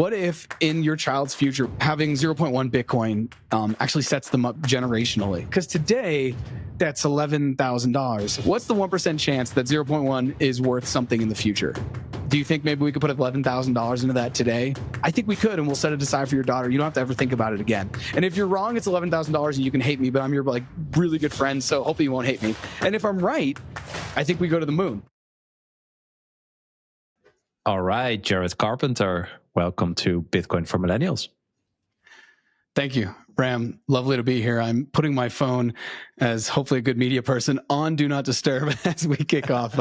What if in your child's future, having 0.1 Bitcoin actually sets them up generationally? Because today, that's $11,000. What's the 1% chance that 0.1 is worth something in the future? Do you think maybe we could put $11,000 into that today? I think we could, and we'll set it aside for your daughter. You don't have to ever think about it again. And if you're wrong, it's $11,000 and you can hate me, but I'm your really good friend, so hopefully you won't hate me. And if I'm right, I think we go to the moon. All right, Jared Carpenter, welcome to Bitcoin for Millennials. Thank you, Bram. Lovely to be here. I'm putting my phone, as hopefully a good media person, on Do Not Disturb as we kick off.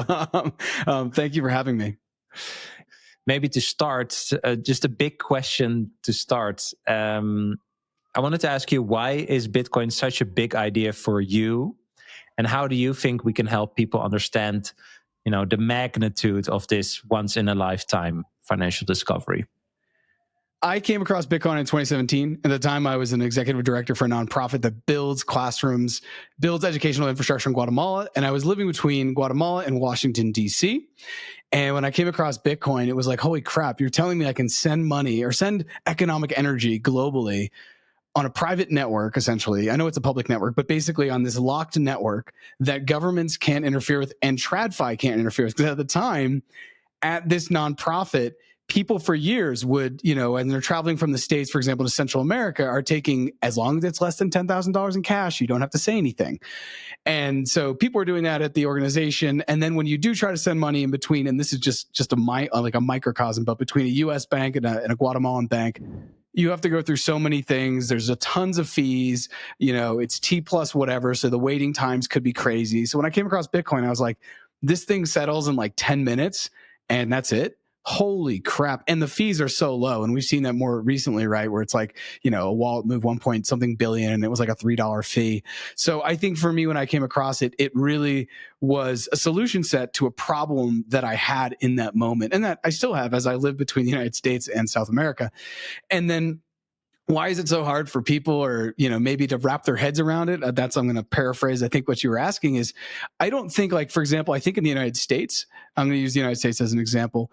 Thank you for having me. Maybe to start, just a big question to start. I wanted to ask you, why is Bitcoin such a big idea for you? And how do you think we can help people understand, the magnitude of this once-in-a-lifetime financial discovery? I came across Bitcoin in 2017. At the time, I was an executive director for a nonprofit that builds classrooms, builds educational infrastructure in Guatemala. And I was living between Guatemala and Washington, D.C. And when I came across Bitcoin, it was like, holy crap, you're telling me I can send money or send economic energy globally on a private network, essentially. I know it's a public network, but basically on this locked network that governments can't interfere with and TradFi can't interfere with. Because at the time, at this nonprofit, people for years would, and they're traveling from the States, for example, to Central America, are taking, as long as it's less than $10,000 in cash, you don't have to say anything. And so people are doing that at the organization. And then when you do try to send money in between, and this is just a microcosm, but between a US bank and a Guatemalan bank, you have to go through so many things. There's a tons of fees, it's T plus whatever. So the waiting times could be crazy. So when I came across Bitcoin, I was like, this thing settles in like 10 minutes and that's it. Holy crap. And the fees are so low. And we've seen that more recently, right? Where it's like, a wallet moved 1 point something billion and it was like a $3 fee. So I think for me, when I came across it, it really was a solution set to a problem that I had in that moment. And that I still have as I live between the United States and South America. And then why is it so hard for people or, maybe to wrap their heads around it? I'm going to paraphrase. I think what you were asking is, I don't think for example, I think in the United States, I'm going to use the United States as an example.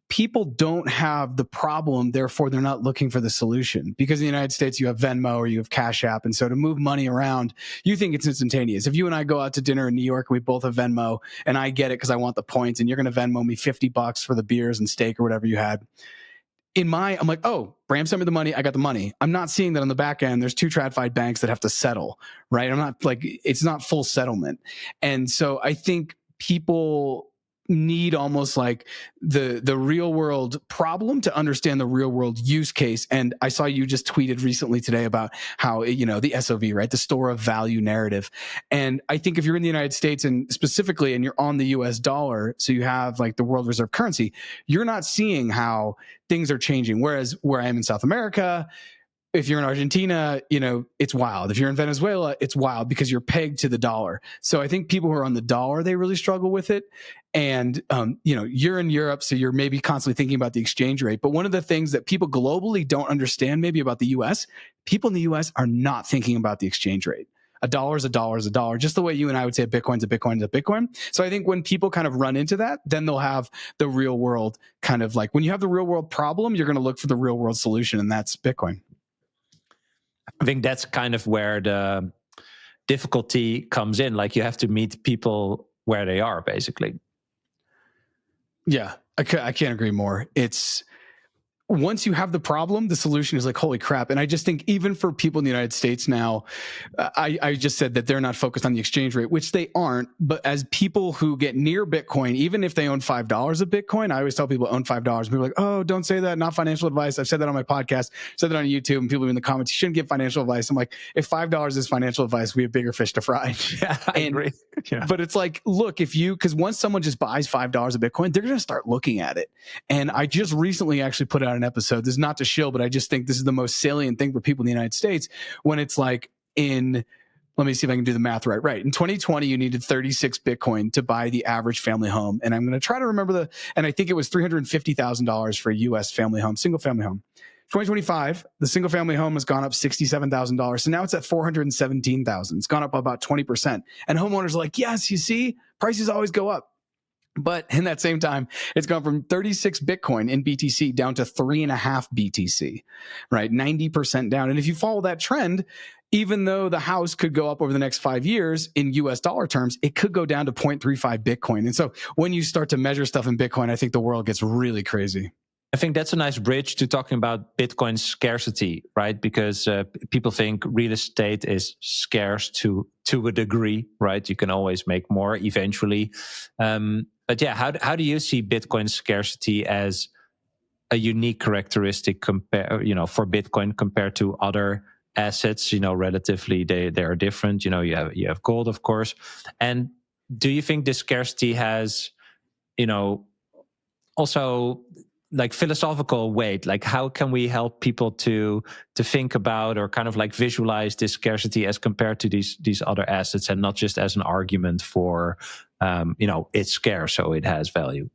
People don't have the problem, therefore they're not looking for the solution. Because in the United States, you have Venmo or you have Cash App. And so to move money around, you think it's instantaneous. If you and I go out to dinner in New York and we both have Venmo and I get it because I want the points and you're going to Venmo me $50 for the beers and steak or whatever you had. I'm like, oh, Bram sent me the money. I got the money. I'm not seeing that on the back end. There's two TradFi banks that have to settle, right? I'm not it's not full settlement. And so I think people need almost like the real world problem to understand the real world use case. And I saw you just tweeted recently today about how, the SOV, right? The store of value narrative. And I think if you're in the United States and specifically, and you're on the US dollar, so you have like the world reserve currency, you're not seeing how things are changing. Whereas where I am in South America, if you're in Argentina, it's wild. If you're in Venezuela, it's wild because you're pegged to the dollar. So I think people who are on the dollar, they really struggle with it. And, you're in Europe, so you're maybe constantly thinking about the exchange rate. But one of the things that people globally don't understand maybe about the US, people in the US are not thinking about the exchange rate. A dollar is a dollar is a dollar, just the way you and I would say a Bitcoin's a Bitcoin is a Bitcoin. So I think when people kind of run into that, then they'll have the real world kind of like, when you have the real world problem, you're going to look for the real world solution, and that's Bitcoin. I think that's kind of where the difficulty comes in. Like you have to meet people where they are, basically. Yeah, I can't agree more. It's once you have the problem, the solution is like, holy crap. And I just think even for people in the United States now, I just said that they're not focused on the exchange rate, which they aren't. But as people who get near Bitcoin, even if they own $5 of Bitcoin, I always tell people own $5. People are like, oh, don't say that. Not financial advice. I've said that on my podcast, said that on YouTube, and people in the comments, you shouldn't give financial advice. I'm like, if $5 is financial advice, we have bigger fish to fry. Yeah, I agree. Yeah. But it's like, look, because once someone just buys $5 of Bitcoin, they're going to start looking at it. And I just recently actually put out an episode. This is not to shill, but I just think this is the most salient thing for people in the United States when it's like let me see if I can do the math right. Right. In 2020, you needed 36 Bitcoin to buy the average family home. And I'm going to try to remember and I think it was $350,000 for a US family home, single family home. 2025, the single family home has gone up $67,000. So now it's at $417,000. It's gone up about 20%. And homeowners are like, yes, you see, prices always go up. But in that same time, it's gone from 36 Bitcoin in BTC down to 3.5 BTC, right? 90% down. And if you follow that trend, even though the house could go up over the next 5 years in US dollar terms, it could go down to 0.35 Bitcoin. And so when you start to measure stuff in Bitcoin, I think the world gets really crazy. I think that's a nice bridge to talking about Bitcoin scarcity, right? Because people think real estate is scarce to a degree, right? You can always make more eventually. But yeah, how do you see Bitcoin scarcity as a unique characteristic for Bitcoin compared to other assets? Relatively they are different. You have gold, of course. And do you think this scarcity has, also like philosophical weight? Like, how can we help people to think about or kind of like visualize this scarcity as compared to these other assets, and not just as an argument for it's scarce so it has value?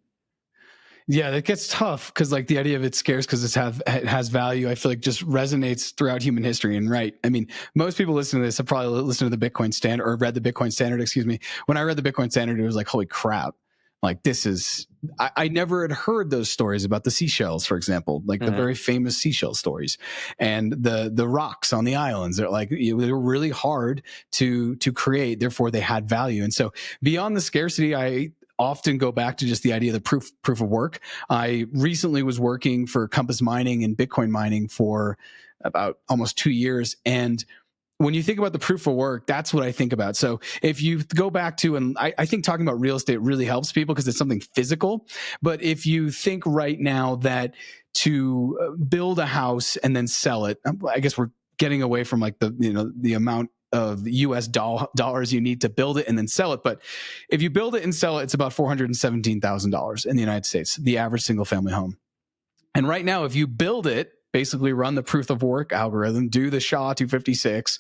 Yeah, that gets tough because like the idea of it's scarce because it has value, I feel like just resonates throughout human history. And right, I mean, most people listening to this have probably listened to the Bitcoin Standard or read the Bitcoin Standard, excuse me. When I read the Bitcoin Standard, it was like, holy crap. Like this is, I never had heard those stories about the seashells, for example, like the very famous seashell stories, and the rocks on the islands. They're like, they were really hard to create, therefore they had value. And so beyond the scarcity, I often go back to just the idea of the proof of work. I recently was working for Compass Mining and Bitcoin mining for about almost 2 years, and when you think about the proof of work, that's what I think about. So if you go back to, and I think talking about real estate really helps people because it's something physical. But if you think right now that to build a house and then sell it, I guess we're getting away from like the amount of US dollars you need to build it and then sell it. But if you build it and sell it, it's about $417,000 in the United States, the average single family home. And right now, if you build it, basically run the proof of work algorithm, do the SHA-256,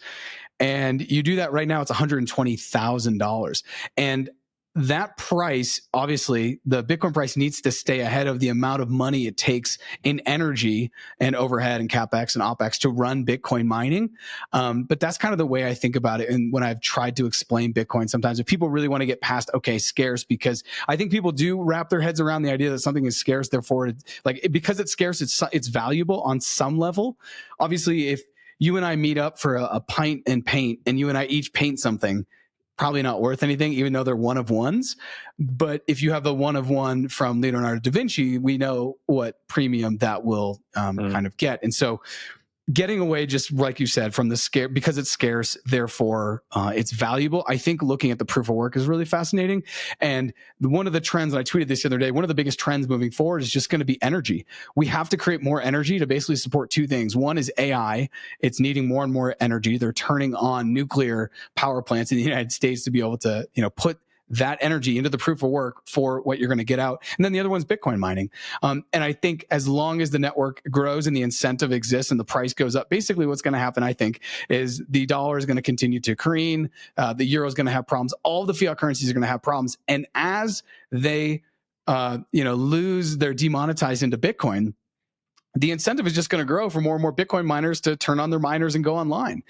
and you do that right now, it's $120,000. And that price, obviously, the Bitcoin price needs to stay ahead of the amount of money it takes in energy and overhead and CapEx and OpEx to run Bitcoin mining. But that's kind of the way I think about it. And when I've tried to explain Bitcoin, sometimes if people really want to get past, okay, scarce, because I think people do wrap their heads around the idea that something is scarce, therefore, because it's scarce, it's valuable on some level. Obviously, if you and I meet up for a pint and paint, and you and I each paint something, probably not worth anything, even though they're one of ones. But if you have the one of one from Leonardo da Vinci, we know what premium that will kind of get. And so getting away, just like you said, from the scare, because it's scarce, therefore it's valuable. I think looking at the proof of work is really fascinating. And one of the trends, and I tweeted this the other day, one of the biggest trends moving forward is just going to be energy. We have to create more energy to basically support two things. One is AI. It's needing more and more energy. They're turning on nuclear power plants in the United States to be able to, put that energy into the proof of work for what you're going to get out. And then the other one's Bitcoin mining. And I think as long as the network grows and the incentive exists and the price goes up, basically what's going to happen, I think, is the dollar is going to continue to careen. The euro is going to have problems. All the fiat currencies are going to have problems. And as they, lose their demonetized into Bitcoin, the incentive is just going to grow for more and more Bitcoin miners to turn on their miners and go online.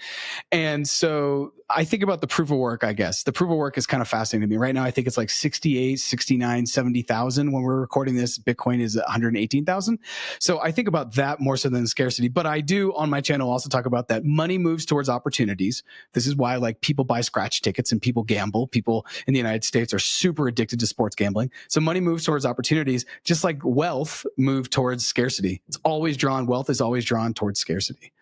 And so I think about the proof of work, I guess. The proof of work is kind of fascinating to me. Right now, I think it's like 68, 69, 70,000. When we're recording this, Bitcoin is 118,000. So I think about that more so than scarcity. But I do on my channel also talk about that money moves towards opportunities. This is why like people buy scratch tickets and people gamble. People in the United States are super addicted to sports gambling. So money moves towards opportunities, just like wealth moved towards scarcity. Wealth is always drawn towards scarcity.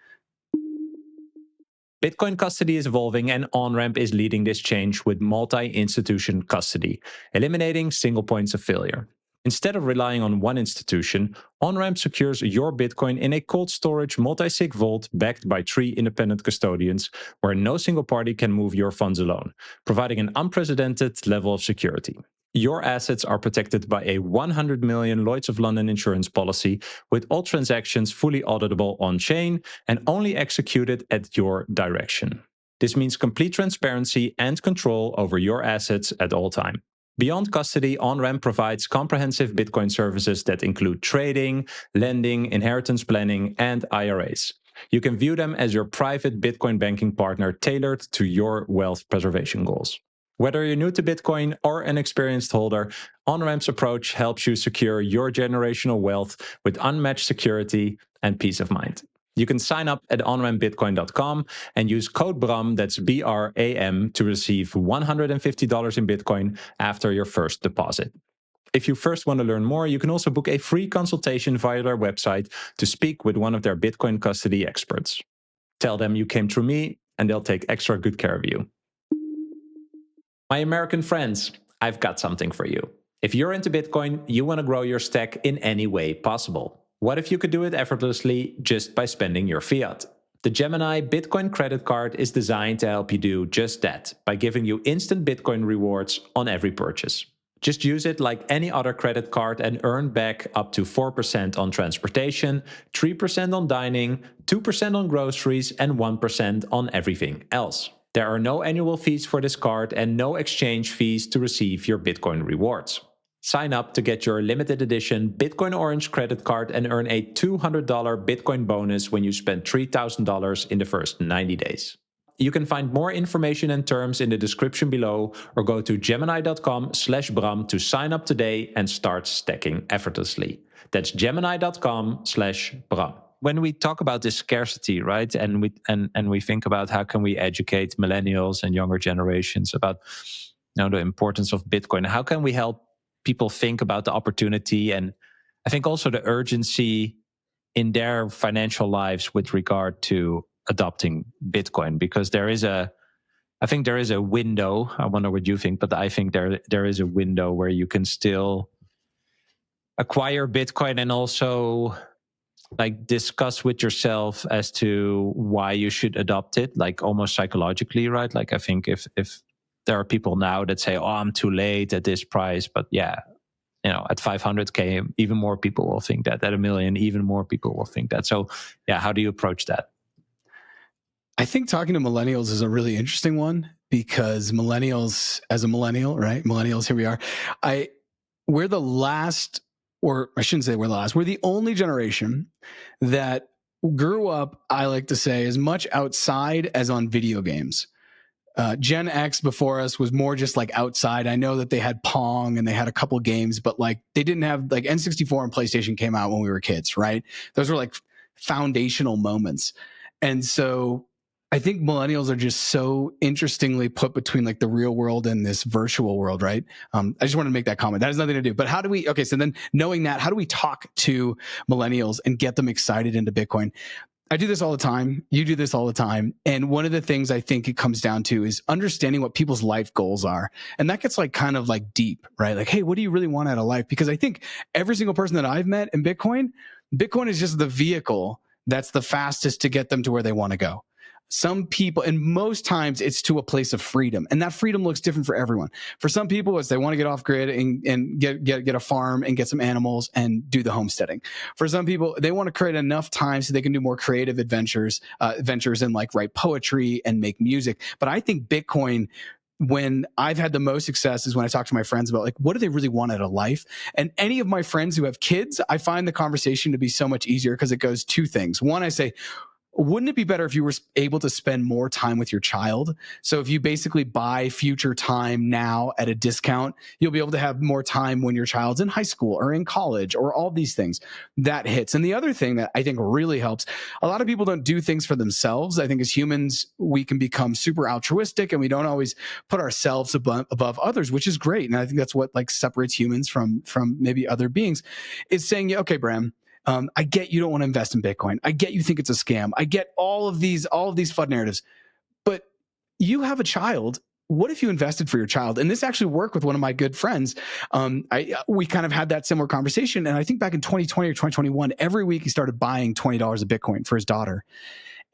Bitcoin custody is evolving, and OnRamp is leading this change with multi-institution custody, eliminating single points of failure. Instead of relying on one institution, OnRamp secures your Bitcoin in a cold storage multi-sig vault backed by 3 independent custodians, where no single party can move your funds alone, providing an unprecedented level of security. Your assets are protected by a 100 million Lloyd's of London insurance policy, with all transactions fully auditable on-chain and only executed at your direction. This means complete transparency and control over your assets at all time. Beyond custody, OnRamp provides comprehensive Bitcoin services that include trading, lending, inheritance planning, and IRAs. You can view them as your private Bitcoin banking partner tailored to your wealth preservation goals. Whether you're new to Bitcoin or an experienced holder, OnRamp's approach helps you secure your generational wealth with unmatched security and peace of mind. You can sign up at onrampbitcoin.com and use code BRAM, that's BRAM, to receive $150 in Bitcoin after your first deposit. If you first want to learn more, you can also book a free consultation via their website to speak with one of their Bitcoin custody experts. Tell them you came through me, and they'll take extra good care of you. My American friends, I've got something for you. If you're into Bitcoin, you want to grow your stack in any way possible. What if you could do it effortlessly just by spending your fiat? The Gemini Bitcoin credit card is designed to help you do just that by giving you instant Bitcoin rewards on every purchase. Just use it like any other credit card and earn back up to 4% on transportation, 3% on dining, 2% on groceries, and 1% on everything else. There are no annual fees for this card and no exchange fees to receive your Bitcoin rewards. Sign up to get your limited edition Bitcoin Orange credit card and earn a $200 Bitcoin bonus when you spend $3,000 in the first 90 days. You can find more information and terms in the description below or go to gemini.com/Bram to sign up today and start stacking effortlessly. That's gemini.com/Bram. When we talk about this scarcity, right, and we think about how can we educate millennials and younger generations about the importance of Bitcoin, how can we help people think about the opportunity and I think also the urgency in their financial lives with regard to adopting Bitcoin? Because I think there is a window. I wonder what you think, but I think there is a window where you can still acquire Bitcoin and also like discuss with yourself as to why you should adopt it, like almost psychologically, right? Like I think if there are people now that say, oh, I'm too late at this price, but yeah, at 500K, even more people will think that. At $1 million, even more people will think that. So yeah, how do you approach that? I think talking to millennials is a really interesting one because millennials, as a millennial, right? Millennials, here we are. We're the last, or I shouldn't say we're the last, we're the only generation that grew up, I like to say, as much outside as on video games. Gen X before us was more just like outside. I know that they had Pong and they had a couple games, but like they didn't have like N64 and PlayStation came out when we were kids, right? Those were like foundational moments. And so I think millennials are just so interestingly put between like the real world and this virtual world, right? I just wanted to make that comment. That has nothing to do. But how do we, okay, so then knowing that, how do we talk to millennials and get them excited into Bitcoin? I do this all the time. You do this all the time. And one of the things I think it comes down to is understanding what people's life goals are. And that gets like kind of like deep, right? Like, hey, what do you really want out of life? Because I think every single person that I've met in Bitcoin is just the vehicle that's the fastest to get them to where they want to go. Some people, and most times it's to a place of freedom, and that freedom looks different for everyone. For some people, it's they want to get off grid and get a farm and get some animals and do the homesteading. For some people, they want to create enough time so they can do more creative ventures and like write poetry and make music. But I think Bitcoin, when I've had the most success is when I talk to my friends about like, what do they really want out of life? And any of my friends who have kids, I find the conversation to be so much easier because it goes two things. One, I say, wouldn't it be better if you were able to spend more time with your child? So if you basically buy future time now at a discount, you'll be able to have more time when your child's in high school or in college or all these things. That hits. And the other thing that I think really helps, a lot of people don't do things for themselves. I think as humans, we can become super altruistic and we don't always put ourselves above others, which is great. And I think that's what like separates humans from maybe other beings, is saying, yeah, okay, Bram, I get you don't want to invest in Bitcoin. I get you think it's a scam. I get all of these FUD narratives, but you have a child. What if you invested for your child? And this actually worked with one of my good friends. We kind of had that similar conversation. And I think back in 2020 or 2021, every week he started buying $20 of Bitcoin for his daughter.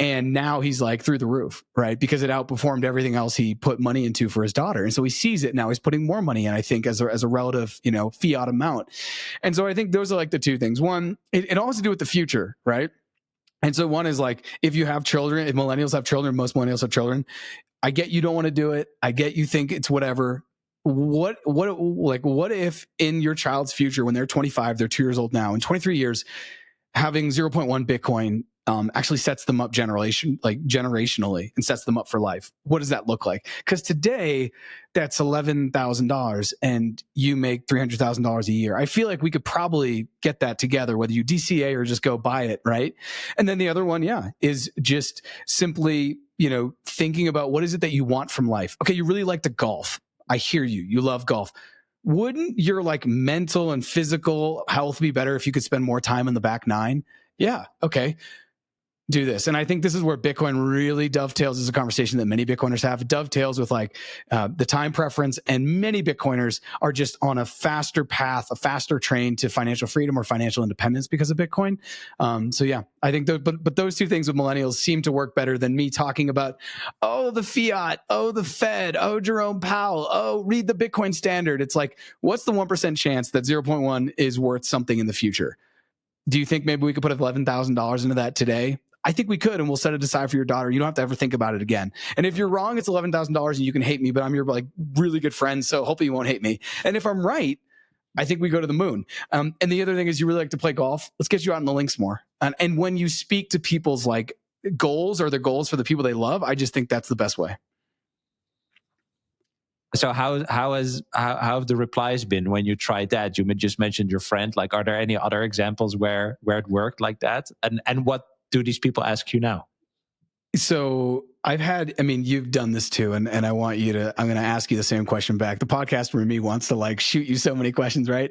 And now he's like through the roof, right? Because it outperformed everything else he put money into for his daughter. And so he sees it now. He's putting more money in, I think, as a relative, fiat amount. And so I think those are like the two things. One, it all has to do with the future, right? And so one is like, if you have children, if millennials have children, most millennials have children, I get you don't want to do it. I get you think it's whatever. What if in your child's future, when they're 25, they're 2 years old now, in 23 years, having 0.1 Bitcoin actually sets them up generationally and sets them up for life. What does that look like? Because today that's $11,000 and you make $300,000 a year. I feel like we could probably get that together, whether you DCA or just go buy it, right? And then the other one, is just simply, thinking about what is it that you want from life. Okay, you really like to golf. I hear you. You love golf. Wouldn't your like mental and physical health be better if you could spend more time in the back nine? Yeah. Okay. Do this. And I think this is where Bitcoin really dovetails as a conversation that many Bitcoiners have. It dovetails with like the time preference, and many Bitcoiners are just on a faster path, a faster train to financial freedom or financial independence because of Bitcoin. So yeah, I think but those two things with millennials seem to work better than me talking about, the fiat, the Fed, Jerome Powell, read the Bitcoin standard. It's like, what's the 1% chance that 0.1 is worth something in the future? Do you think maybe we could put $11,000 into that today? I think we could, and we'll set it aside for your daughter. You don't have to ever think about it again. And if you're wrong, it's $11,000 and you can hate me, but I'm your like really good friend, so hopefully you won't hate me. And if I'm right, I think we go to the moon. And the other thing is, you really like to play golf. Let's get you out in the links more. And when you speak to people's like goals or their goals for the people they love, I just think that's the best way. So how have the replies been when you tried that? You just mentioned your friend. Like, are there any other examples where it worked like that? And what do these people ask you now? So you've done this too, and I'm going to ask you the same question back. The podcaster in me wants to like shoot you so many questions, right?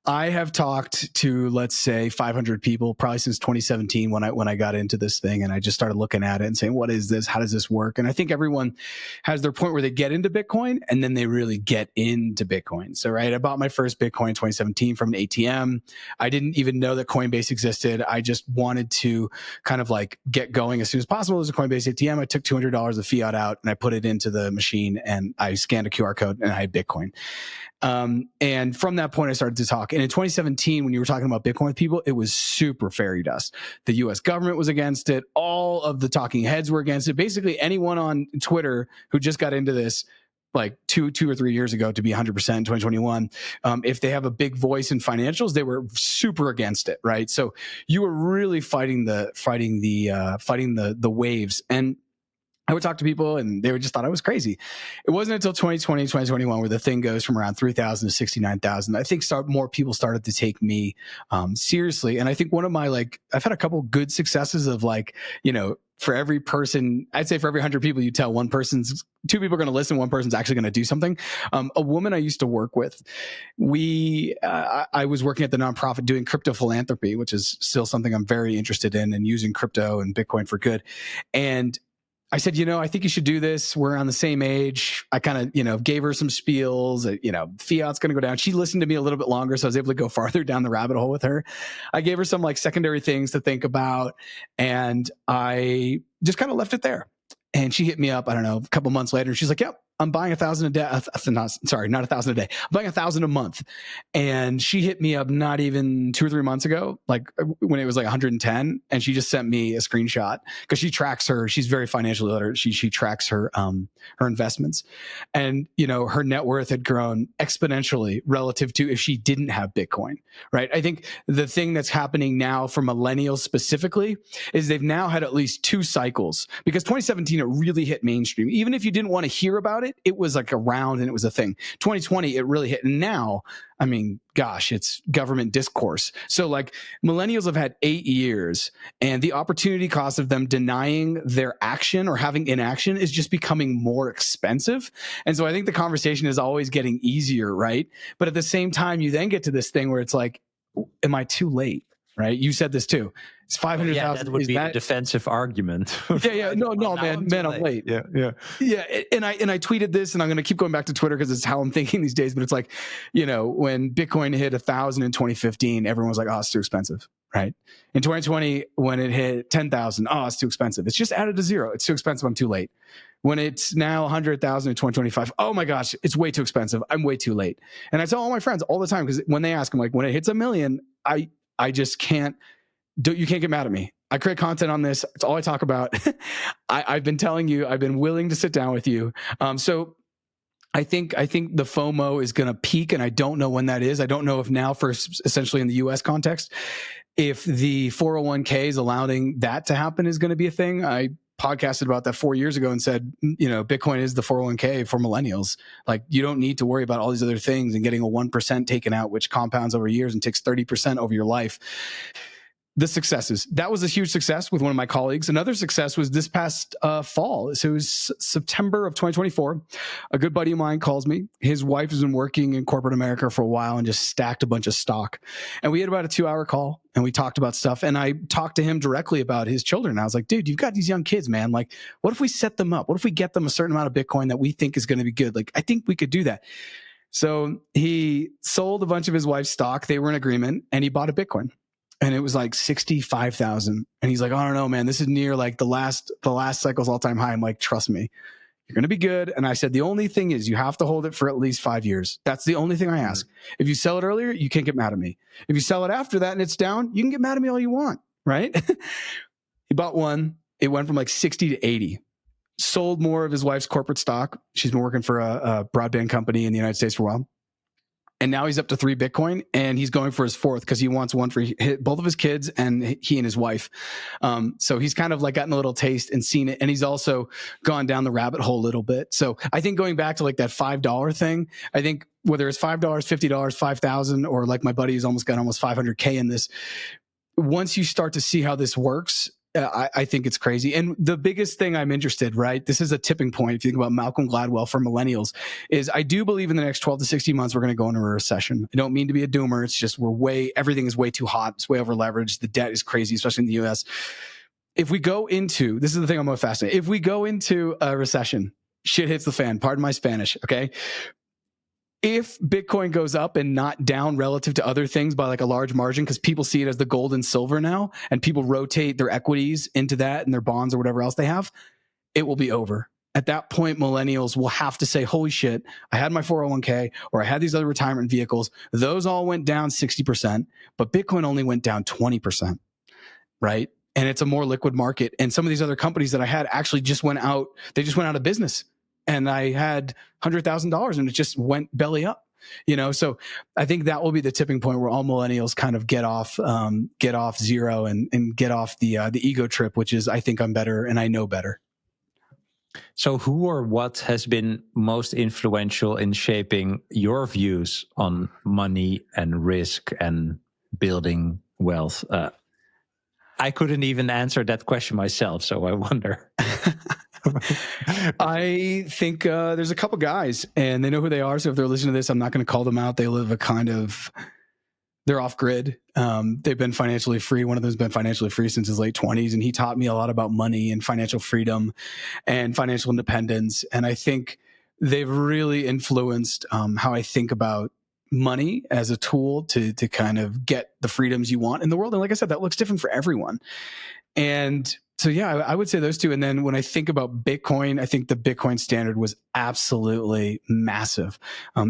I have talked to, let's say, 500 people probably since 2017 when I got into this thing, and I just started looking at it and saying, what is this? How does this work? And I think everyone has their point where they get into Bitcoin and then they really get into Bitcoin. So, right, I bought my first Bitcoin in 2017 from an ATM. I didn't even know that Coinbase existed. I just wanted to kind of like get going as soon as possible. There's a Coinbase ATM. I took $200 of fiat out and I put it into the machine and I scanned a QR code and I had Bitcoin. And from that point, I started to talk. And in 2017, when you were talking about Bitcoin with people, it was super fairy dust. The US government was against it. All of the talking heads were against it. Basically, anyone on Twitter who just got into this like two or 3 years ago to be 100% in 2021, if they have a big voice in financials, they were super against it, right? So you were really fighting the waves. And I would talk to people and they would just thought I was crazy. It wasn't until 2020, 2021 where the thing goes from around 3,000 to 69,000. I think more people started to take me seriously. And I think one of my I've had a couple good successes of for every person, I'd say for every 100 people you tell, two people are going to listen, one person's actually going to do something. A woman I used to work with, I was working at the nonprofit doing crypto philanthropy, which is still something I'm very interested in, and using crypto and Bitcoin for good. And I said, I think you should do this. We're on the same age. I kind of, gave her some spiels, fiat's going to go down. She listened to me a little bit longer, so I was able to go farther down the rabbit hole with her. I gave her some secondary things to think about, and I just kind of left it there. And she hit me up, I don't know, a couple months later. And she's like, yep, I'm buying 1,000 a day. Not 1,000 a day. I'm buying 1,000 a month. And she hit me up not even 2 or 3 months ago, when it was 110. And she just sent me a screenshot because she tracks she's very financially literate. She tracks her investments. And, her net worth had grown exponentially relative to if she didn't have Bitcoin, right? I think the thing that's happening now for millennials specifically is they've now had at least 2 cycles, because 2017, it really hit mainstream. Even if you didn't want to hear about it, it was around and it was a thing. 2020, it really hit. And now, it's government discourse. So millennials have had 8 years, and the opportunity cost of them denying their action or having inaction is just becoming more expensive. And so I think the conversation is always getting easier, right? But at the same time, you then get to this thing where it's like, am I too late? Right? You said this too. It's 500,000. Yeah, that would be a defensive argument. Yeah. No, man, I'm late. Yeah. And I tweeted this, and I'm going to keep going back to Twitter because it's how I'm thinking these days. But it's when Bitcoin hit 1,000 in 2015, everyone was like, oh, it's too expensive. Right? In 2020, when it hit 10,000, oh, it's too expensive. It's just added to zero. It's too expensive. I'm too late. When it's now 100,000 in 2025, oh my gosh, it's way too expensive. I'm way too late. And I tell all my friends all the time, because when they ask, I'm like, when it hits 1 million, I just can't. You can't get mad at me. I create content on this. It's all I talk about. I've been telling you, I've been willing to sit down with you. So I think the FOMO is going to peak, and I don't know when that is. I don't know if now, for essentially in the US context, if the 401k is allowing that to happen is going to be a thing. I podcasted about that 4 years ago and said, Bitcoin is the 401k for millennials. Like, you don't need to worry about all these other things and getting a 1% taken out, which compounds over years and takes 30% over your life. The successes. That was a huge success with one of my colleagues. Another success was this past fall. So it was September of 2024. A good buddy of mine calls me. His wife has been working in corporate America for a while and just stacked a bunch of stock. And we had about a 2-hour call and we talked about stuff. And I talked to him directly about his children. I was like, dude, you've got these young kids, man. Like, what if we set them up? What if we get them a certain amount of Bitcoin that we think is going to be good? Like, I think we could do that. So he sold a bunch of his wife's stock. They were in agreement and he bought a Bitcoin. And it was like 65,000. And he's like, I don't know, man, this is near like the last cycle's all-time high. I'm like, trust me, you're going to be good. And I said, the only thing is you have to hold it for at least 5 years. That's the only thing I ask. If you sell it earlier, you can't get mad at me. If you sell it after that and it's down, you can get mad at me all you want, right? He bought one. It went from like 60 to 80. Sold more of his wife's corporate stock. She's been working for a broadband company in the United States for a while. And now he's up to 3 Bitcoin and he's going for his 4th because he wants one for both of his kids and he and his wife. So he's kind of like gotten a little taste and seen it. And he's also gone down the rabbit hole a little bit. So I think going back to like that $5 thing, I think whether it's $5, $50, 5,000, or like my buddy who's almost got almost 500K in this, once you start to see how this works, I think it's crazy. And the biggest thing I'm interested, right? This is a tipping point. If you think about Malcolm Gladwell for millennials, is I do believe in the next 12 to 60 months, we're going to go into a recession. I don't mean to be a doomer. It's just everything is way too hot. It's way over leveraged. The debt is crazy, especially in the US. If we go into, this is the thing I'm most fascinated. If we go into a recession, shit hits the fan. Pardon my Spanish. Okay. If Bitcoin goes up and not down relative to other things by like a large margin, because people see it as the gold and silver now, and people rotate their equities into that and their bonds or whatever else they have, it will be over. At that point, millennials will have to say, holy shit, I had my 401k or I had these other retirement vehicles. Those all went down 60%, but Bitcoin only went down 20%, right? And it's a more liquid market. And some of these other companies that I had actually just went out, they just went out of business. And I had $100,000 and it just went belly up, So I think that will be the tipping point where all millennials kind of get off zero and get off the ego trip, which is I think I'm better and I know better. So who or what has been most influential in shaping your views on money and risk and building wealth? I couldn't even answer that question myself, so I wonder. I think there's a couple guys and they know who they are. So if they're listening to this, I'm not going to call them out. They live they're off grid. They've been financially free. One of them's been financially free since his late 20s. And he taught me a lot about money and financial freedom and financial independence. And I think they've really influenced how I think about money as a tool to kind of get the freedoms you want in the world. And like I said, that looks different for everyone. And so, yeah, I would say those two. And then when I think about Bitcoin, I think the Bitcoin standard was absolutely massive.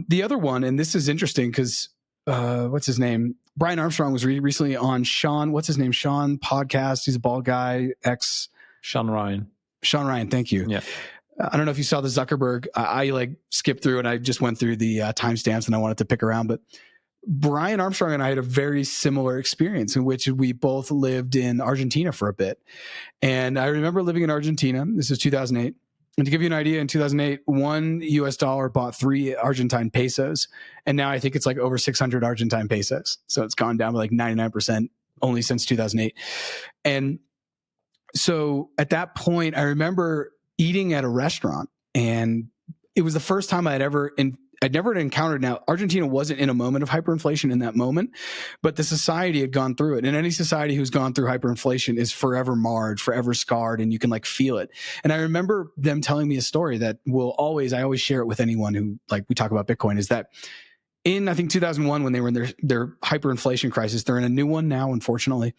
The other one, and this is interesting because what's his name? Brian Armstrong was recently on Sean podcast. He's a bald guy, Sean Ryan. Thank you. Yeah. I don't know if you saw the Zuckerberg. I like skipped through and I just went through the timestamps and I wanted to pick around, but Brian Armstrong and I had a very similar experience in which we both lived in Argentina for a bit. And I remember living in Argentina. This is 2008. And to give you an idea, in 2008, $1 bought 3 Argentine pesos. And now I think it's like over 600 Argentine pesos. So it's gone down by like 99% only since 2008. And so at that point, I remember eating at a restaurant and it was the first time I'd never encountered. Now, Argentina wasn't in a moment of hyperinflation in that moment, but the society had gone through it. And any society who's gone through hyperinflation is forever marred, forever scarred, and you can like feel it. And I remember them telling me a story that I always share it with anyone who like we talk about Bitcoin, is that in, I think 2001, when they were in their hyperinflation crisis, they're in a new one now, unfortunately.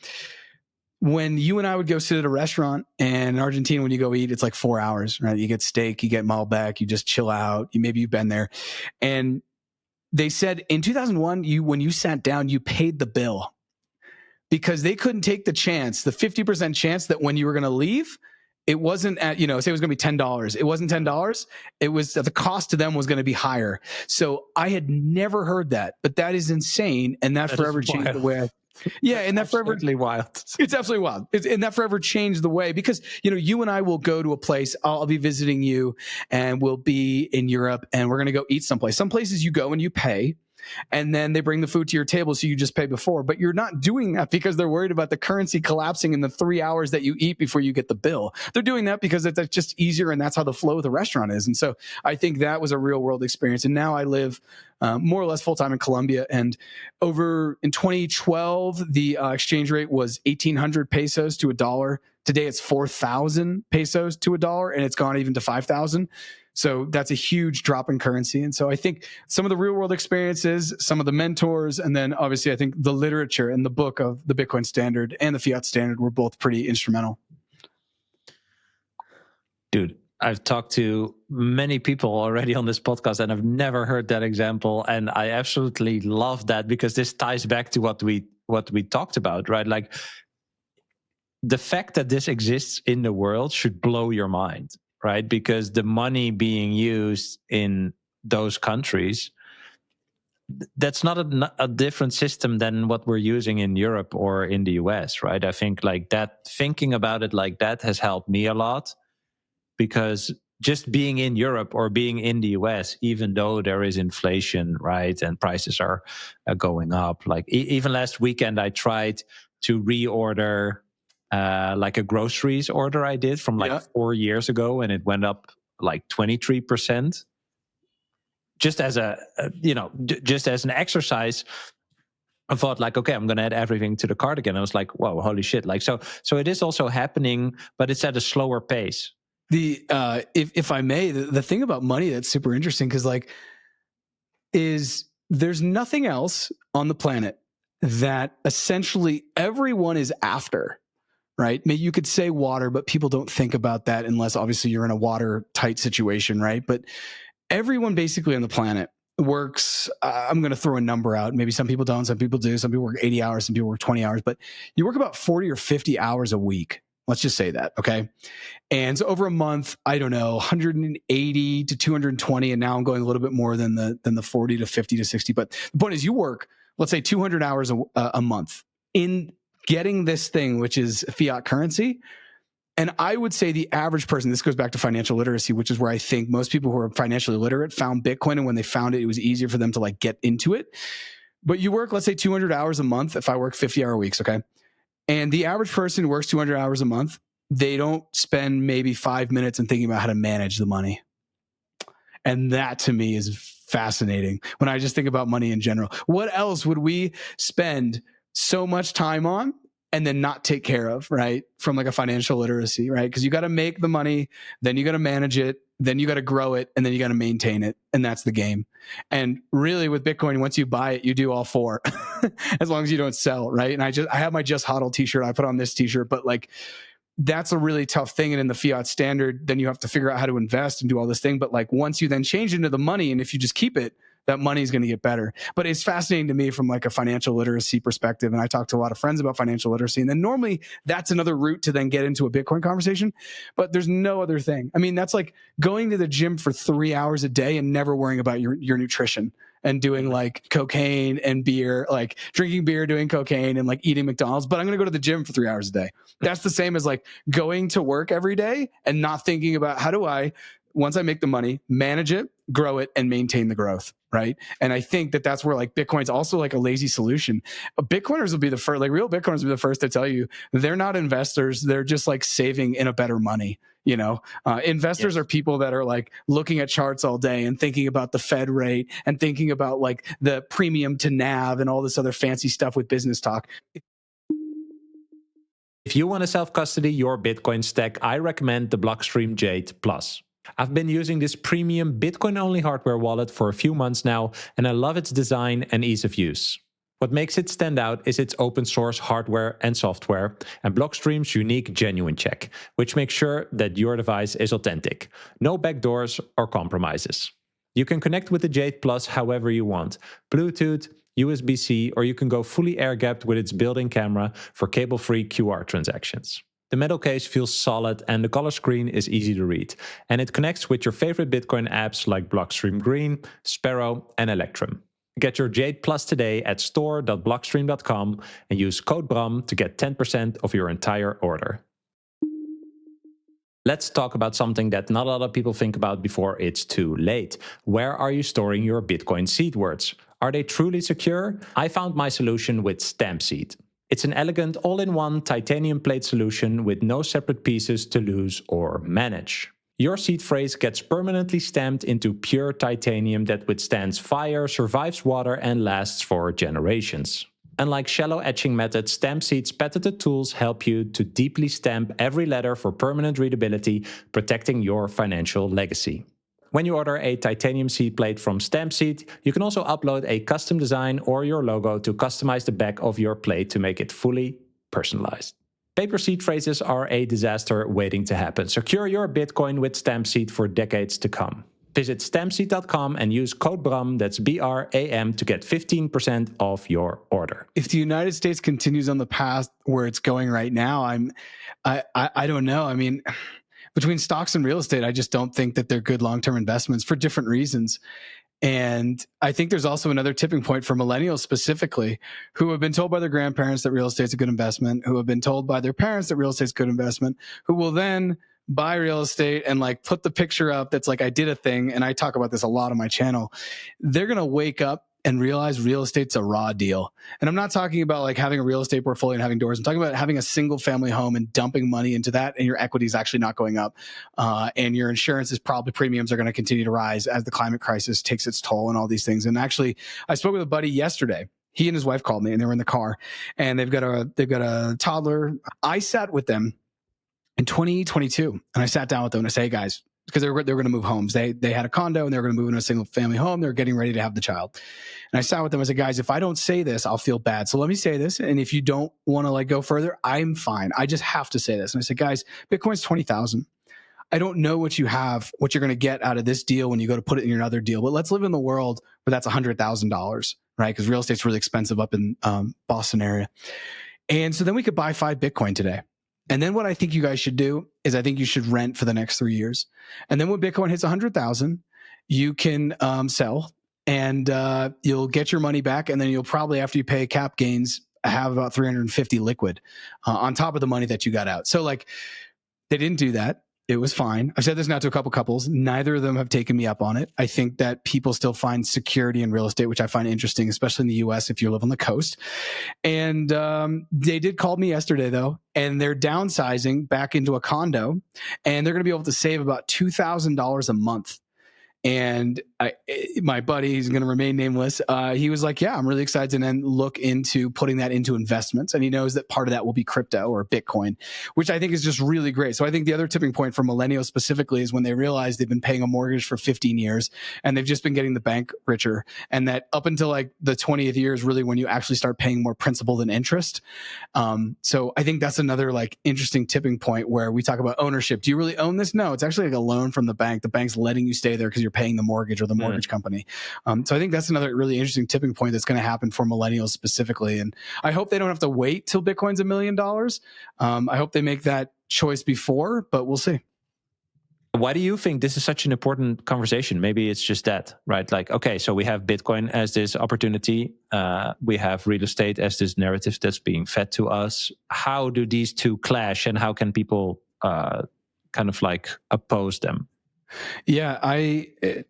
When you and I would go sit at a restaurant, and in Argentina, when you go eat, it's like 4 hours, right? You get steak, you get Malbec, you just chill out. Maybe you've been there. And they said in 2001, when you sat down, you paid the bill because they couldn't take the chance, the 50% chance that when you were going to leave, it wasn't at, say it was going to be $10. It wasn't $10. It was the cost to them was going to be higher. So I had never heard that, but that is insane. And that forever changed the way Yeah, and that forever Absolutely wild. It's absolutely wild. And that forever changed the way, because, you and I will go to a place, I'll be visiting you and we'll be in Europe and we're going to go eat someplace. Some places you go and you pay, and then they bring the food to your table, so you just pay before. But you're not doing that because they're worried about the currency collapsing in the 3 hours that you eat before you get the bill. They're doing that because it's just easier, and that's how the flow of the restaurant is. And so I think that was a real world experience. And now I live more or less full time in Colombia. And over in 2012, the exchange rate was 1,800 pesos to a dollar. Today it's 4,000 pesos to a dollar, and it's gone even to 5,000. So that's a huge drop in currency. And so I think some of the real world experiences, some of the mentors, and then obviously I think the literature and the book of the Bitcoin standard and the fiat standard were both pretty instrumental. Dude, I've talked to many people already on this podcast, and I've never heard that example. And I absolutely love that, because this ties back to what we talked about, right? Like, the fact that this exists in the world should blow your mind, right? Because the money being used in those countries, that's not a different system than what we're using in Europe or in the US, right? I think like that, thinking about it like that has helped me a lot, because just being in Europe or being in the US, even though there is inflation, right, and prices are going up, like even last weekend I tried to reorder like a groceries order I did from 4 years ago, and it went up like 23%. Just as just as an exercise, I thought like, okay, I'm going to add everything to the cart again. I was like, whoa, holy shit! Like, so it is also happening, but it's at a slower pace. If I may, the thing about money that's super interesting, because is there's nothing else on the planet that essentially everyone is after. Right? Maybe you could say water, but people don't think about that unless obviously you're in a watertight situation, right? But everyone basically on the planet works, I'm going to throw a number out. Maybe some people don't, some people do. Some people work 80 hours, some people work 20 hours, but you work about 40 or 50 hours a week. Let's just say that, okay? And so over a month, I don't know, 180 to 220, and now I'm going a little bit more than the 40 to 50 to 60. But the point is, you work, let's say 200 hours a month in getting this thing, which is fiat currency. And I would say the average person, this goes back to financial literacy, which is where I think most people who are financially literate found Bitcoin. And when they found it, it was easier for them to like get into it. But you work, let's say 200 hours a month. If I work 50-hour weeks, okay? And the average person who works 200 hours a month, they don't spend maybe 5 minutes in thinking about how to manage the money. And that to me is fascinating when I just think about money in general. What else would we spend so much time on and then not take care of, right? From like a financial literacy, right? Because you got to make the money, then you got to manage it, then you got to grow it, and then you got to maintain it. And that's the game. And really with Bitcoin, once you buy it, you do all four, as long as you don't sell, right? And I have my Just HODL t-shirt. I put on this t-shirt, but like, that's a really tough thing. And in the fiat standard, then you have to figure out how to invest and do all this thing. But like, once you then change into the money, and if you just keep it, that money is going to get better. But it's fascinating to me from like a financial literacy perspective. And I talk to a lot of friends about financial literacy. And then normally that's another route to then get into a Bitcoin conversation. But there's no other thing. I mean, that's like going to the gym for 3 hours a day and never worrying about your nutrition and doing like cocaine and beer, like drinking beer, doing cocaine and like eating McDonald's. But I'm going to go to the gym for 3 hours a day. That's the same as like going to work every day and not thinking about how do I, once I make the money, manage it, grow it, and maintain the growth, right? And I think that that's where like Bitcoin's also like a lazy solution. Bitcoiners will be the first, like real Bitcoiners will be the first to tell you they're not investors. They're just like saving in a better money. You know, investors are people that are like looking at charts all day and thinking about the Fed rate and thinking about like the premium to NAV and all this other fancy stuff with business talk. If you want to self-custody your Bitcoin stack, I recommend the Blockstream Jade Plus. I've been using this premium Bitcoin-only hardware wallet for a few months now, and I love its design and ease of use. What makes it stand out is its open source hardware and software, and Blockstream's unique genuine check, which makes sure that your device is authentic. No backdoors or compromises. You can connect with the Jade Plus however you want. Bluetooth, USB-C, or you can go fully air-gapped with its built-in camera for cable-free QR transactions. The metal case feels solid and the color screen is easy to read. And it connects with your favorite Bitcoin apps like Blockstream Green, Sparrow, and Electrum. Get your Jade Plus today at store.blockstream.com and use code BRAM to get 10% of your entire order. Let's talk about something that not a lot of people think about before it's too late. Where are you storing your Bitcoin seed words? Are they truly secure? I found my solution with StampSeed. It's an elegant all-in-one titanium plate solution with no separate pieces to lose or manage. Your seed phrase gets permanently stamped into pure titanium that withstands fire, survives water, and lasts for generations. Unlike shallow etching methods, StampSeed's patented tools help you to deeply stamp every letter for permanent readability, protecting your financial legacy. When you order a titanium seed plate from StampSeed, you can also upload a custom design or your logo to customize the back of your plate to make it fully personalized. Paper seed phrases are a disaster waiting to happen. Secure your Bitcoin with StampSeed for decades to come. Visit stampseed.com and use code BRAM, that's BRAM, to get 15% off your order. If the United States continues on the path where it's going right now, I don't know. I mean, between stocks and real estate, I just don't think that they're good long-term investments for different reasons. And I think there's also another tipping point for millennials specifically, who have been told by their grandparents that real estate's a good investment, who have been told by their parents that real estate's a good investment, who will then buy real estate and like put the picture up that's like, I did a thing. And I talk about this a lot on my channel. They're going to wake up and realize real estate's a raw deal. And I'm not talking about like having a real estate portfolio and having doors. I'm talking about having a single family home and dumping money into that, and your equity is actually not going up. And your insurance is probably, premiums are going to continue to rise as the climate crisis takes its toll and all these things. And actually, I spoke with a buddy yesterday. He and his wife called me and they were in the car, and they've got a toddler. I sat with them in 2022, and I sat down with them and I say, hey guys, because they were going to move homes. They had a condo and they were going to move into a single family home. They were getting ready to have the child. And I sat with them. I said, guys, if I don't say this, I'll feel bad. So let me say this. And if you don't want to like go further, I'm fine. I just have to say this. And I said, guys, Bitcoin's 20,000. I don't know what you have, what you're going to get out of this deal when you go to put it in your other deal. But let's live in the world where that's $100,000, right? Because real estate's really expensive up in Boston area. And so then we could buy 5 Bitcoin today. And then what I think you guys should do is I think you should rent for the next 3 years. And then when Bitcoin hits 100,000, you can sell and you'll get your money back. And then you'll probably, after you pay cap gains, have about 350 liquid on top of the money that you got out. So like they didn't do that. It was fine. I've said this now to a couple couples. Neither of them have taken me up on it. I think that people still find security in real estate, which I find interesting, especially in the US if you live on the coast. And they did call me yesterday, though, and they're downsizing back into a condo, and they're going to be able to save about $2,000 a month. And my buddy, he's going to remain nameless. He was like, yeah, I'm really excited to then look into putting that into investments. And he knows that part of that will be crypto or Bitcoin, which I think is just really great. So I think the other tipping point for millennials specifically is when they realize they've been paying a mortgage for 15 years and they've just been getting the bank richer. And that up until like the 20th year is really when you actually start paying more principal than interest. So I think that's another like interesting tipping point where we talk about ownership. Do you really own this? No, it's actually like a loan from the bank. The bank's letting you stay there because you're paying the mortgage or the mortgage company. So I think that's another really interesting tipping point that's going to happen for millennials specifically. And I hope they don't have to wait till Bitcoin's $1 million. I hope they make that choice before, but we'll see. Why do you think this is such an important conversation? Maybe it's just that, right? Like, okay, so we have Bitcoin as this opportunity. We have real estate as this narrative that's being fed to us. How do these two clash, and how can people kind of like oppose them? Yeah,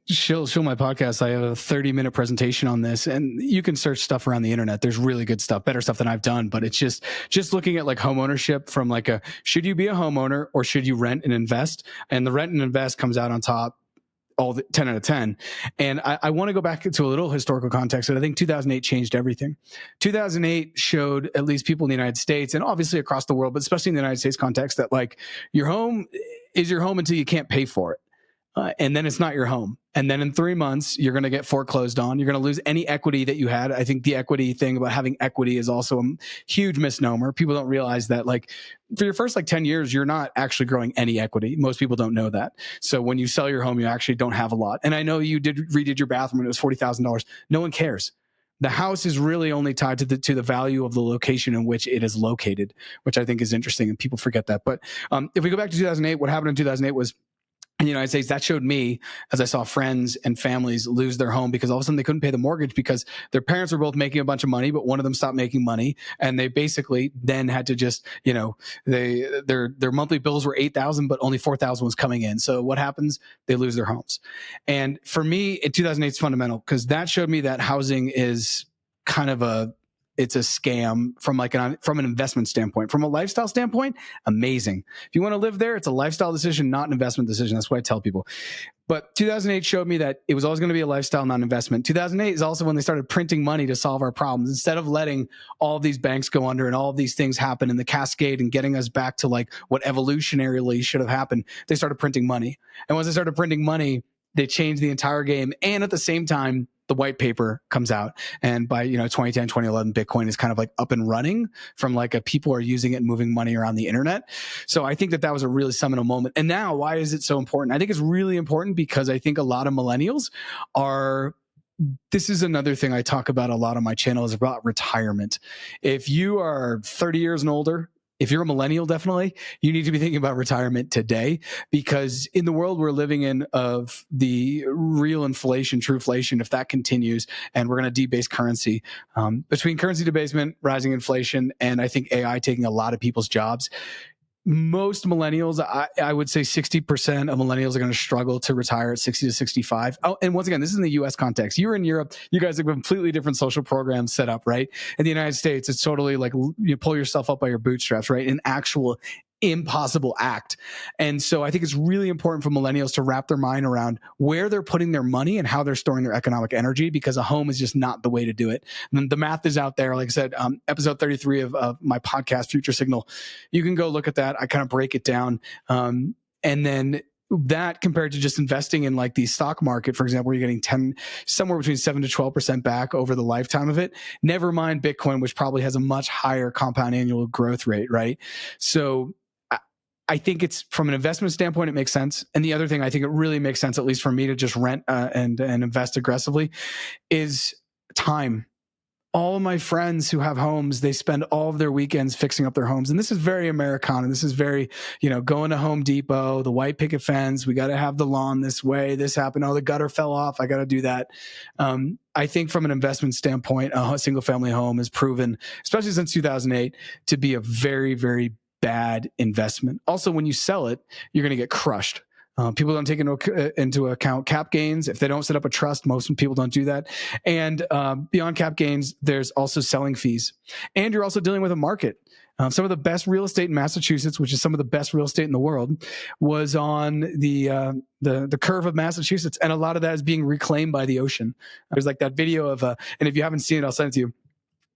show my podcast. I have a 30-minute presentation on this, and you can search stuff around the internet. There's really good stuff, better stuff than I've done. But it's just looking at like home ownership from like should you be a homeowner or should you rent and invest? And the rent and invest comes out on top. All the 10 out of 10. And I want to go back to a little historical context. And I think 2008 changed everything. 2008 showed at least people in the United States and obviously across the world, but especially in the United States context, that like your home is your home until you can't pay for it. And then it's not your home. And then in 3 months, you're going to get foreclosed on. You're going to lose any equity that you had. I think the equity thing about having equity is also a huge misnomer. People don't realize that like for your first like 10 years, you're not actually growing any equity. Most people don't know that. So when you sell your home, you actually don't have a lot. And I know you redid your bathroom and it was $40,000. No one cares. The house is really only tied to the value of the location in which it is located, which I think is interesting. And people forget that. But if we go back to 2008, what happened in 2008 was in the United States, that showed me as I saw friends and families lose their home because all of a sudden they couldn't pay the mortgage because their parents were both making a bunch of money, but one of them stopped making money. And they basically then had to just, their monthly bills were $8,000, but only $4,000 was coming in. So what happens? They lose their homes. And for me, in 2008 is fundamental because that showed me that housing is kind of it's a scam from an investment standpoint. From a lifestyle standpoint, amazing. If you want to live there, it's a lifestyle decision, not an investment decision. That's what I tell people. But 2008 showed me that it was always going to be a lifestyle, not an investment. 2008 is also when they started printing money to solve our problems. Instead of letting all of these banks go under and all of these things happen in the cascade and getting us back to like what evolutionarily should have happened, they started printing money. And once they started printing money, they changed the entire game. And at the same time, the white paper comes out. And by 2010, 2011, Bitcoin is kind of like up and running from like people are using it and moving money around the internet. So I think that was a really seminal moment. And now, why is it so important? I think it's really important because I think a lot of millennials this is another thing I talk about a lot on my channel is about retirement. If you are 30 years and older, if you're a millennial, definitely, you need to be thinking about retirement today because in the world we're living in of the real inflation, true-flation, if that continues and we're going to debase currency, between currency debasement, rising inflation, and I think AI taking a lot of people's jobs, most millennials, I would say 60% of millennials are going to struggle to retire at 60 to 65. Oh, and once again, this is in the US context. You're in Europe, you guys have completely different social programs set up, right? In the United States, it's totally like you pull yourself up by your bootstraps, right? An actual impossible act. And so I think it's really important for millennials to wrap their mind around where they're putting their money and how they're storing their economic energy, because a home is just not the way to do it. And the math is out there. Like I said, episode 33 of my podcast, Future Signal, you can go look at that. I kind of break it down. And then that compared to just investing in like the stock market, for example, where you're getting somewhere between 7 to 12% back over the lifetime of it. Never mind Bitcoin, which probably has a much higher compound annual growth rate, right? So I think it's from an investment standpoint, it makes sense. And the other thing I think it really makes sense, at least for me to just rent and invest aggressively, is time. All of my friends who have homes, they spend all of their weekends fixing up their homes. And this is very Americana. This is very, going to Home Depot, the white picket fence. We got to have the lawn this way. This happened. Oh, the gutter fell off. I got to do that. I think from an investment standpoint, a single family home has proven, especially since 2008, to be a very, very bad investment. Also, when you sell it, you're going to get crushed. People don't take into account cap gains. If they don't set up a trust, most people don't do that. And beyond cap gains, there's also selling fees. And you're also dealing with a market. Some of the best real estate in Massachusetts, which is some of the best real estate in the world, was on the curve of Massachusetts. And a lot of that is being reclaimed by the ocean. There's like that video of, and if you haven't seen it, I'll send it to you.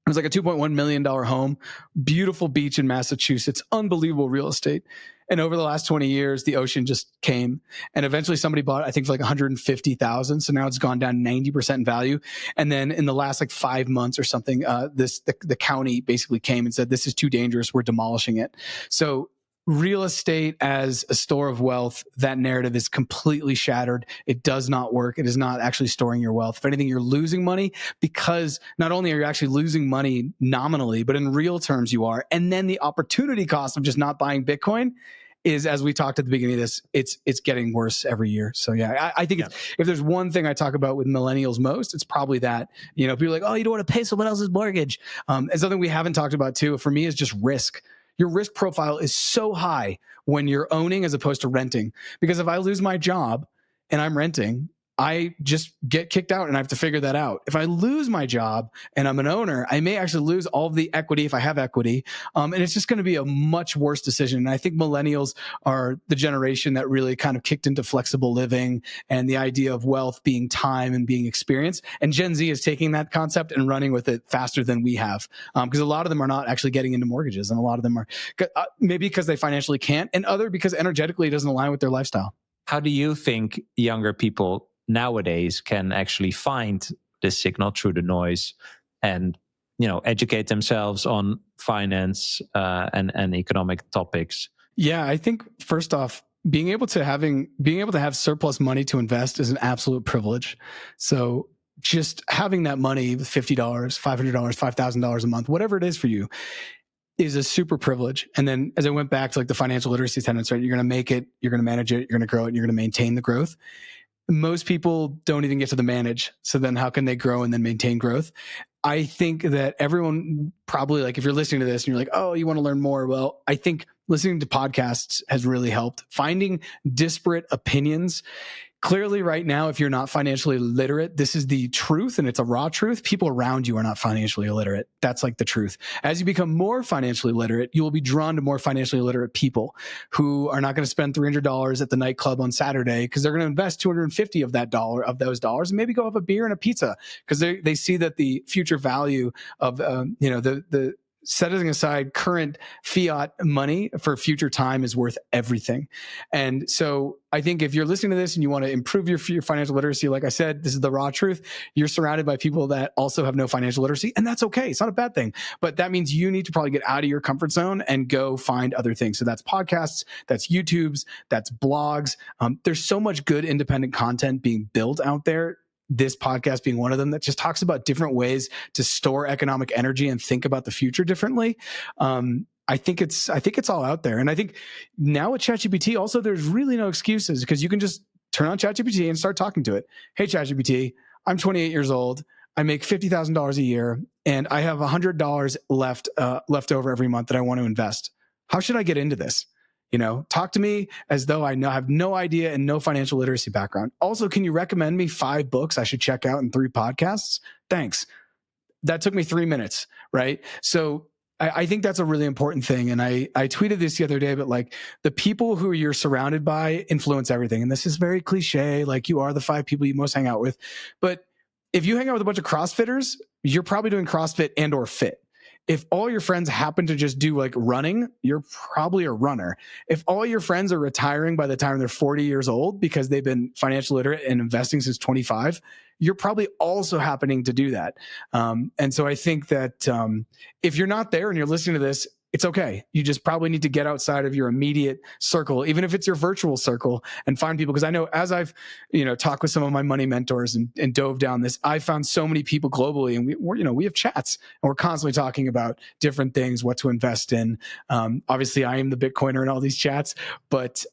It was like a $2.1 million home, beautiful beach in Massachusetts, unbelievable real estate. And over the last 20 years, the ocean just came. And eventually somebody bought it, I think, for like $150,000. So now it's gone down 90% in value. And then in the last like 5 months or something, the county basically came and said, this is too dangerous. We're demolishing it. So real estate as a store of wealth, that narrative is completely shattered. It does not work. It is not actually storing your wealth. If anything, you're losing money, because not only are you actually losing money nominally, but in real terms you are. And then the opportunity cost of just not buying Bitcoin is, as we talked at the beginning of this, it's getting worse every year. So yeah, I think if there's one thing I talk about with millennials most, it's probably that. People are like, oh, you don't want to pay someone else's mortgage. And something we haven't talked about too, for me, is just risk. Your risk profile is so high when you're owning as opposed to renting. Because if I lose my job and I'm renting, I just get kicked out and I have to figure that out. If I lose my job and I'm an owner, I may actually lose all of the equity if I have equity. And it's just going to be a much worse decision. And I think millennials are the generation that really kind of kicked into flexible living and the idea of wealth being time and being experience. And Gen Z is taking that concept and running with it faster than we have. Because a lot of them are not actually getting into mortgages. And a lot of them are maybe because they financially can't, and other because energetically it doesn't align with their lifestyle. How do you think younger people nowadays can actually find this signal through the noise and educate themselves on finance and economic topics? Yeah, I think first off, being able to have surplus money to invest is an absolute privilege. So just having that money, $50, $500, $5,000 a month, whatever it is for you, is a super privilege. And then as I went back to like the financial literacy tenets, right? You're going to make it, you're going to manage it, you're going to grow it, and you're going to maintain the growth. Most people don't even get to the manage. So then how can they grow and then maintain growth? I think that everyone probably, like, if you're listening to this and you're like, oh, you want to learn more? Well, I think listening to podcasts has really helped. Finding disparate opinions. Clearly right now, if you're not financially literate, this is the truth, and it's a raw truth. People around you are not financially illiterate. That's like the truth. As you become more financially literate, you will be drawn to more financially literate people who are not going to spend $300 at the nightclub on Saturday because they're going to invest 250 of those dollars, and maybe go have a beer and a pizza because they see that the future value of the setting aside current fiat money for future time is worth everything. And so I think if you're listening to this and you want to improve your financial literacy, like I said, this is the raw truth. You're surrounded by people that also have no financial literacy, and that's okay. It's not a bad thing, but that means you need to probably get out of your comfort zone and go find other things. So that's podcasts, that's YouTubes, that's blogs. There's so much good independent content being built out there. This podcast being one of them that just talks about different ways to store economic energy and think about the future differently. I think it's all out there. And I think now with ChatGPT also, there's really no excuses because you can just turn on ChatGPT and start talking to it. Hey, ChatGPT, I'm 28 years old. I make $50,000 a year and I have $100 left over every month that I want to invest. How should I get into this? Talk to me as though I have no idea and no financial literacy background. Also, can you recommend me 5 books I should check out and 3 podcasts? Thanks. That took me 3 minutes, right? So I think that's a really important thing. And I tweeted this the other day, but like the people who you're surrounded by influence everything. And this is very cliche, like you are the 5 people you most hang out with. But if you hang out with a bunch of CrossFitters, you're probably doing CrossFit and or fit. If all your friends happen to just do like running, you're probably a runner. If all your friends are retiring by the time they're 40 years old because they've been financially literate and investing since 25, you're probably also happening to do that. And so I think that if you're not there and you're listening to this, it's okay. You just probably need to get outside of your immediate circle, even if it's your virtual circle, and find people. Because I know as I've, talked with some of my money mentors and dove down this, I found so many people globally, and we have chats and we're constantly talking about different things, what to invest in. Obviously, I am the Bitcoiner in all these chats, but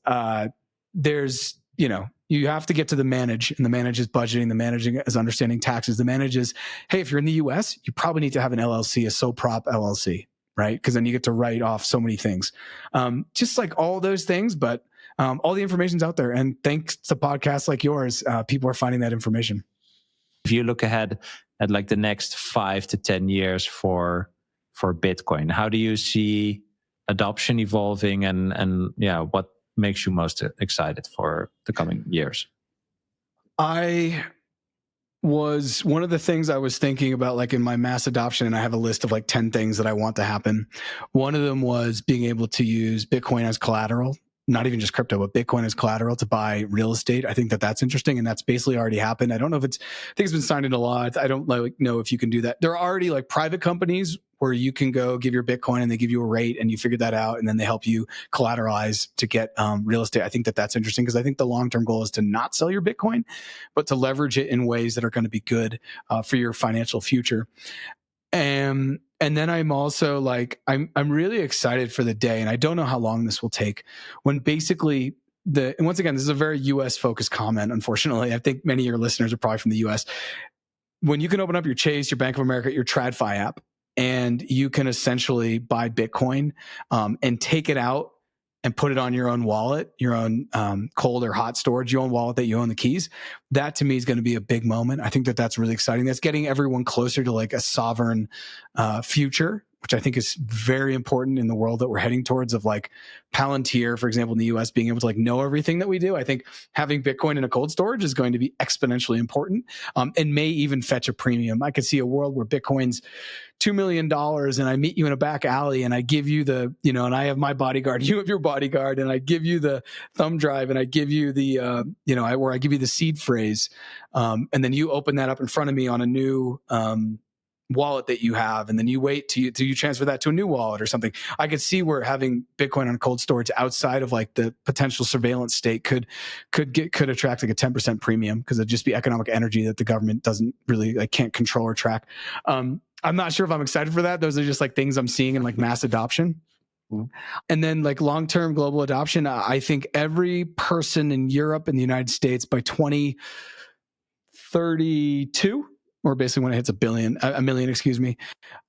there's, you have to get to the manage, and the manage is budgeting, the managing is understanding taxes, the manage is, hey, if you're in the US, you probably need to have an LLC, a sole prop LLC. Right? Because then you get to write off so many things. Just like all those things, but all the information's out there. And thanks to podcasts like yours, people are finding that information. If you look ahead at like the next 5 to 10 years for Bitcoin, how do you see adoption evolving and what makes you most excited for the coming years? Was one of the things I was thinking about, like in my mass adoption, and I have a list of like 10 things that I want to happen. One of them was being able to use Bitcoin as collateral, not even just crypto, but Bitcoin as collateral to buy real estate. I think that that's interesting, and that's basically already happened. I don't know if I think it's been signed into law. I don't know if you can do that. There are already like private companies where you can go give your Bitcoin and they give you a rate and you figure that out, and then they help you collateralize to get real estate. I think that that's interesting because I think the long-term goal is to not sell your Bitcoin, but to leverage it in ways that are going to be good for your financial future. And then I'm also like, I'm really excited for the day, and I don't know how long this will take, when basically and once again, this is a very US focused comment, unfortunately. I think many of your listeners are probably from the US. When you can open up your Chase, your Bank of America, your TradFi app, and you can essentially buy Bitcoin and take it out and put it on your own wallet, your own cold or hot storage, your own wallet that you own the keys. That to me is going to be a big moment. I think that that's really exciting. That's getting everyone closer to like a sovereign future, which I think is very important in the world that we're heading towards, of like Palantir, for example, in the US, being able to like know everything that we do. I think having Bitcoin in a cold storage is going to be exponentially important and may even fetch a premium. I could see a world where Bitcoin's $2 million and I meet you in a back alley and I give you the, and I have my bodyguard, you have your bodyguard, and I give you the thumb drive and I give you the, where I give you the seed phrase. And then you open that up in front of me on a new, wallet that you have, and then you wait till you transfer that to a new wallet or something. I could see where having Bitcoin on cold storage outside of like the potential surveillance state could attract like a 10% premium, because it'd just be economic energy that the government doesn't really like can't control or track. I'm not sure if I'm excited for that. Those are just like things I'm seeing in like mass adoption. And then like long-term global adoption, I think every person in Europe and the United States by 2032, or basically when it hits a million,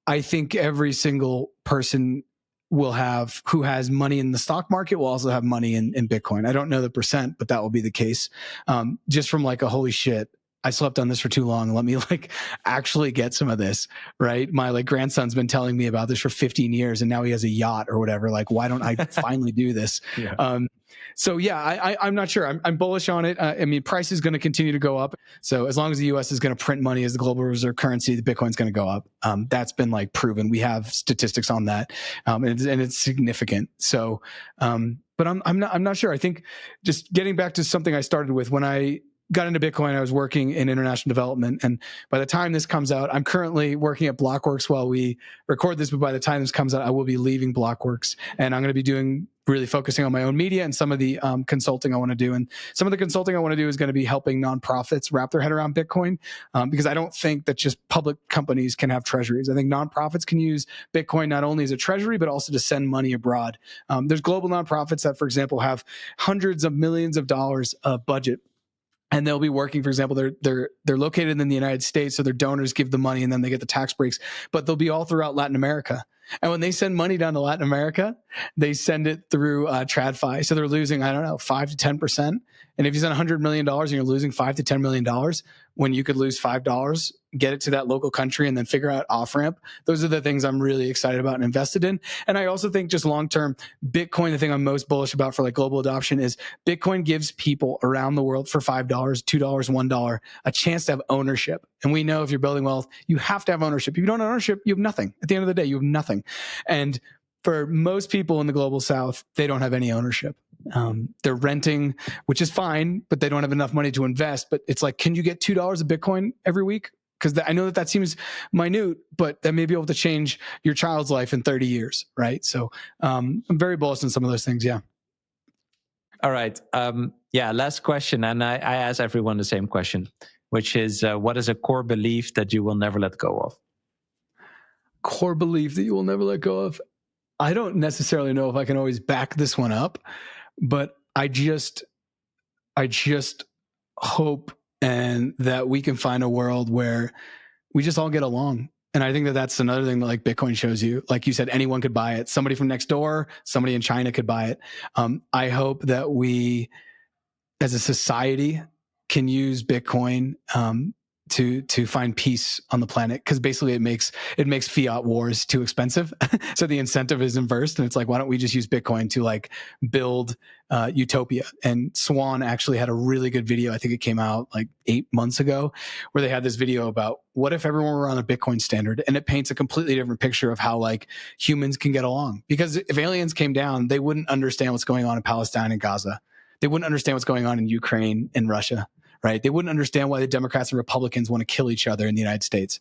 I think every single person who has money in the stock market will also have money in Bitcoin. I don't know the percent, but that will be the case. Just from like a holy shit, I slept on this for too long. Let me like actually get some of this, right? My like grandson's been telling me about this for 15 years and now he has a yacht or whatever. Like, why don't I finally do this? Yeah. So yeah, I'm not sure. I'm bullish on it. I mean, price is going to continue to go up. So as long as the US is going to print money as the global reserve currency, the Bitcoin's going to go up. That's been like proven. We have statistics on that. And it's significant. So, but I'm not sure. I think just getting back to something I started with, when I got into Bitcoin, I was working in international development. And by the time this comes out, I'm currently working at Blockworks while we record this, but by the time this comes out, I will be leaving Blockworks. And I'm going to be really focusing on my own media and some of the consulting I want to do. And some of the consulting I want to do is going to be helping nonprofits wrap their head around Bitcoin, because I don't think that just public companies can have treasuries. I think nonprofits can use Bitcoin not only as a treasury, but also to send money abroad. There's global nonprofits that, for example, have hundreds of millions of dollars of budget. And they'll be working, for example, they're located in the United States, so their donors give the money and then they get the tax breaks, but they'll be all throughout Latin America. And when they send money down to Latin America, they send it through TradFi. So they're losing, 5 to 10%. And if you send $100 million and you're losing $5 to $10 million, when you could lose $5, get it to that local country and then figure out off-ramp. Those are the things I'm really excited about and invested in. And I also think just long-term, Bitcoin, the thing I'm most bullish about for like global adoption is Bitcoin gives people around the world for $5, $2, $1, a chance to have ownership. And we know if you're building wealth, you have to have ownership. If you don't have ownership, you have nothing. At the end of the day, you have nothing. And for most people in the global South, they don't have any ownership. They're renting, which is fine, but they don't have enough money to invest. But it's like, can you get $2 of Bitcoin every week? Because I know that seems minute, but that may be able to change your child's life in 30 years, right? So I'm very bullish on some of those things, yeah. All right. Last question. And I ask everyone the same question, which is, what is a core belief that you will never let go of? Core belief that you will never let go of? I don't necessarily know if I can always back this one up, but I just hope and that we can find a world where we just all get along. And I think that that's another thing that like Bitcoin shows you. Like you said, anyone could buy it. Somebody from next door, somebody in China could buy it. I hope that we, as a society, can use Bitcoin to find peace on the planet, because basically it makes fiat wars too expensive. So the incentive is inversed, and it's like, why don't we just use Bitcoin to like build utopia? And Swan actually had a really good video. I think it came out like 8 months ago, where they had this video about what if everyone were on a Bitcoin standard, and it paints a completely different picture of how like humans can get along. Because if aliens came down, they wouldn't understand what's going on in Palestine and Gaza. They wouldn't understand what's going on in Ukraine and Russia. Right? They wouldn't understand why the Democrats and Republicans want to kill each other in the United States.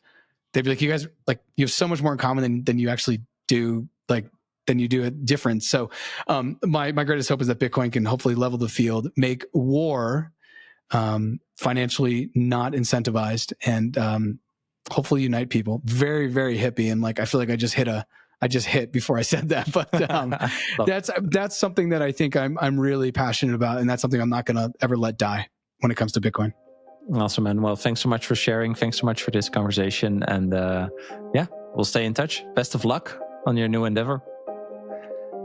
They'd be like, you guys, like, you have so much more in common than you actually do, than you do a difference. So my greatest hope is that Bitcoin can hopefully level the field, make war financially not incentivized, and hopefully unite people. Very, very hippie. And like, I feel like I just hit before I said that, but that's something that I think I'm really passionate about. And that's something I'm not going to ever let die when it comes to Bitcoin. Awesome, man. Well, thanks so much for sharing. Thanks so much for this conversation. And we'll stay in touch. Best of luck on your new endeavor.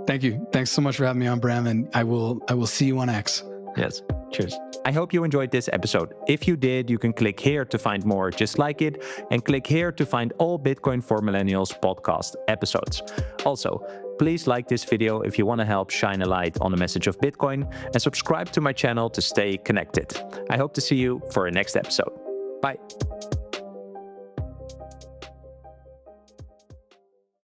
Thank you. Thanks so much for having me on, Bram. And I will see you on X. Yes. Cheers. I hope you enjoyed this episode. If you did, you can click here to find more just like it, and click here to find all Bitcoin for Millennials podcast episodes. Also, please like this video if you want to help shine a light on the message of Bitcoin, and subscribe to my channel to stay connected. I hope to see you for a next episode. Bye.